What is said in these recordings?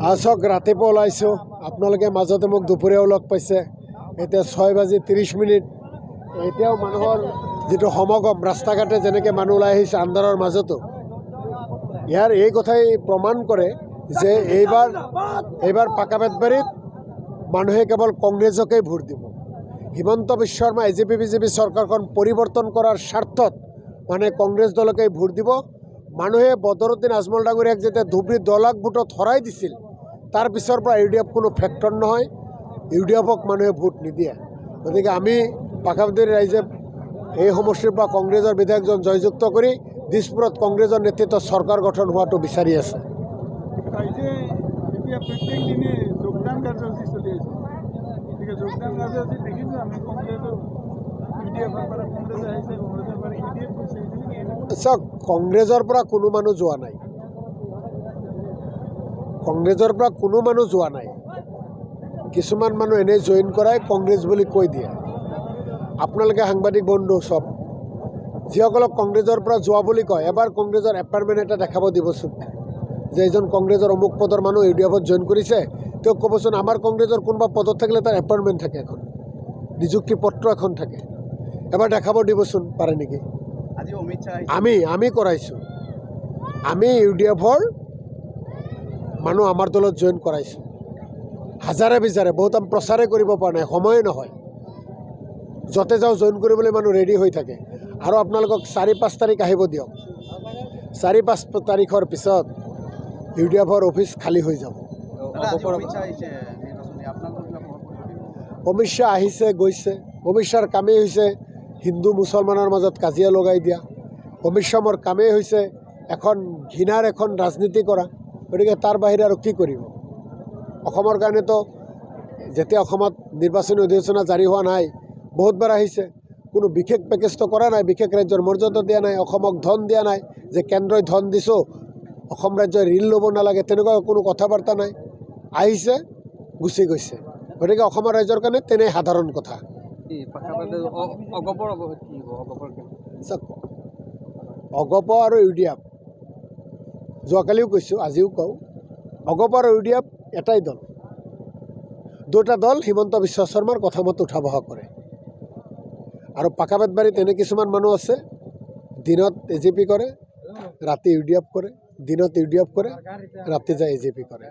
আছক ৰাতিপুৱা ওলাইছোঁ, আপোনালোকে মাজতে মোক দুপৰীয়াও লগ পাইছে। এতিয়া 6:30 এতিয়াও মানুহৰ যিটো সমাগম ৰাস্তা ঘাটে যেনেকৈ মানুহ ওলাই আহিছে আন্ধাৰৰ মাজতো, ইয়াৰ এই কথাই প্ৰমাণ কৰে যে এইবাৰ পাকাবেতবাৰীত মানুহে কেৱল কংগ্ৰেছকেই ভোট দিব। হিমন্ত বিশ্ব শৰ্মা AJP BJP চৰকাৰখন পৰিৱৰ্তন কৰাৰ স্বাৰ্থত মানে কংগ্ৰেছ দলকেই ভোট দিব। মানুহে বদৰুদ্দিন আজমল ডাঙৰীয়াক যেতিয়া ধুবুৰীত 10 লাখ ভোটত হৰাই দিছিল, তাৰ পিছৰ পৰা UDF কোনো ফেক্টৰ নহয়, UDFক মানুহে ভোট নিদিয়ে। গতিকে আমি পাকাবেতবাৰী ৰাইজে এই সমষ্টিৰ পৰা কংগ্ৰেছৰ বিধায়কজন জয়যুক্ত কৰি দিছপুৰত কংগ্ৰেছৰ নেতৃত্বত চৰকাৰ গঠন হোৱাটো বিচাৰি আছে। চাওক, কংগ্ৰেছৰ পৰা কোনো মানুহ যোৱা নাই, কংগ্ৰেছৰ পৰা কোনো মানুহ যোৱা নাই। কিছুমান মানুহ এনেই জইন কৰাই কংগ্ৰেছ বুলি কৈ দিয়ে। আপোনালোকে সাংবাদিক বন্ধু চব যিসকলক কংগ্ৰেছৰ পৰা যোৱা বুলি কয়, এবাৰ কংগ্ৰেছৰ এপইণ্টমেণ্ট এটা দেখাব দিবচোন, যে এজন কংগ্ৰেছৰ অমুক পদৰ মানুহ UDFত জইন কৰিছে, তেওঁক ক'বচোন আমাৰ কংগ্ৰেছৰ কোনোবা পদত থাকিলে তাৰ এপইণ্টমেণ্ট থাকে, এখন নিযুক্তি পত্ৰ এখন থাকে, এবাৰ দেখাব দিবচোন পাৰে নেকি? আমি কৰাইছোঁ, আমি UDFৰ মানুহ আমাৰ দলত জইন কৰাইছোঁ হাজাৰে বিজাৰে। বহুত আমি প্ৰচাৰে কৰিব পৰা নাই, সময়ে নহয়, য'তে যাওঁ জইন কৰিবলৈ মানুহ ৰেডি হৈ থাকে। আৰু আপোনালোকক 4-5 তাৰিখ আহিব দিয়ক, 4-5 তাৰিখৰ পিছত UDFৰ অফিচ খালী হৈ যাব। অমিত শ্বাহ আহিছে গৈছে, অমিত শ্বাহৰ কামেই হৈছে হিন্দু মুছলমানৰ মাজত কাজিয়া লগাই দিয়া। অমিত শ্বাহৰ কামেই হৈছে এখন ঘৃণাৰ এখন ৰাজনীতি কৰা। গতিকে তাৰ বাহিৰে আৰু কি কৰিব? অসমৰ কাৰণেতো যেতিয়া অসমত নিৰ্বাচনী অধিসূচনা জাৰি হোৱা নাই, বহুতবাৰ আহিছে, কোনো বিশেষ পেকেজটো কৰা নাই, বিশেষ ৰাজ্যৰ মৰ্যাদা দিয়া নাই, অসমক ধন দিয়া নাই, যে কেন্দ্ৰই ধন দিছোঁ অসম ৰাজ্যই ঋণ ল'ব নালাগে, তেনেকুৱা কোনো কথা বাৰ্তা নাই। আহিছে গুচি গৈছে। গতিকে অসমৰ ৰাইজৰ কাৰণে তেনেই সাধাৰণ কথা। অগপ আৰু UDF, যোৱাকালিও কৈছোঁ, আজিও কওঁ, অগপ আৰু UDF এটাই দল। দুটা দল হিমন্ত বিশ্ব শৰ্মাৰ কথা মতে উঠা বহা কৰে। আৰু পাকাবেতবাৰীত এনে কিছুমান মানুহ আছে, দিনত AJP কৰে, ৰাতি UDF কৰে, দিনত UDF কৰে, ৰাতি যায় AJP কৰে।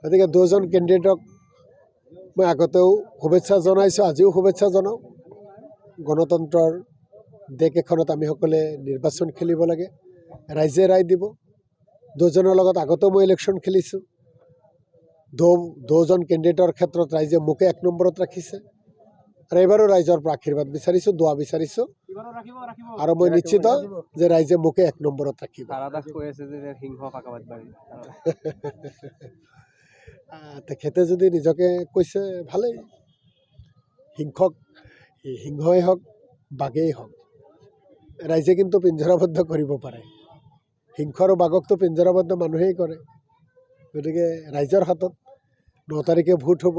গতিকে দুজন কেণ্ডিডেটক মই আগতেও শুভেচ্ছা জনাইছোঁ, আজিও শুভেচ্ছা জনাওঁ। গণতন্ত্ৰৰ দেশ এখনত আমি সকলোৱে নিৰ্বাচন খেলিব লাগে, ৰাইজে ৰায় দিব। দুজনৰ লগত আগতেও মই ইলেকশ্যন খেলিছোঁ, দুজন কেণ্ডিডেটৰ ক্ষেত্ৰত ৰাইজে মোকে 1 নম্বৰত ৰাখিছে। আৰু এইবাৰো ৰাইজৰ পৰা আশীৰ্বাদ বিচাৰিছোঁ, দোৱা বিচাৰিছোঁ, আৰু মই নিশ্চিত যে ৰাইজে মোকে 1 নম্বৰত ৰাখিব। তেখেতে যদি নিজকে কৈছে ভালেই, সিংহই হওক বাঘেই হওক, ৰাইজে কিন্তু পিঞ্জৰাবদ্ধ কৰিব পাৰে। সিংহ আৰু বাঘকতো পিঞ্জৰাবদ্ধ মানুহেই কৰে। গতিকে ৰাইজৰ হাতত 9 তাৰিখে ভোট হ'ব।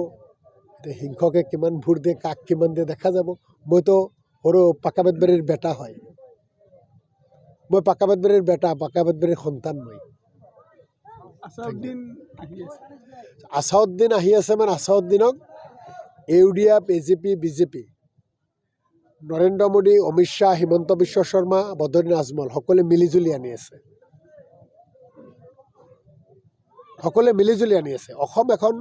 এতিয়া সিংহকে কিমান ভোট দিয়ে, কাক কিমান দিয়ে দেখা যাব। মইতো সৰু পাকাবেতবাৰীৰ বেটা হয়, মই পাকাবেতবাৰীৰ বেটা, পাকাবেতবাৰীৰ সন্তান। মই আছাউদ্দিন আহি আছে, মানে আছাউদ্দিনক UDF AJP BJP Narendra Modi, Amit Shah, Himanta Biswa Sarma, Badruddin Ajmal সকলোৱে মিলিজুলি আনি আছে, সকলোৱে মিলিজুলি আনি আছে। অসম এখন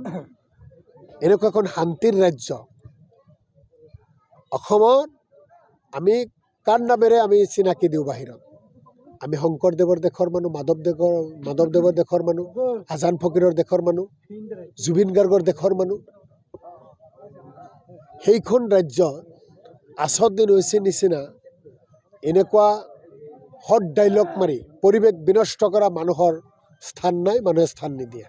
এনেকুৱা এখন শান্তিৰ ৰাজ্য। অসমত আমি কাৰ নামেৰে আমি চিনাকি দিওঁ বাহিৰত? আমি শংকৰদেৱৰ দেশৰ মানুহ, মাধৱদেৱৰ দেশৰ মানুহ, আজান ফকীৰৰ দেশৰ মানুহ, জুবিন গাৰ্গৰ দেশৰ মানুহ। সেইখন ৰাজ্যত আছাউদ্দিন ঐচিৰ নিচিনা এনেকুৱা হট ডাইলগ মাৰি পৰিৱেশ বিনষ্ট কৰা মানুহৰ স্থান নাই, মানুহে স্থান নিদিয়ে।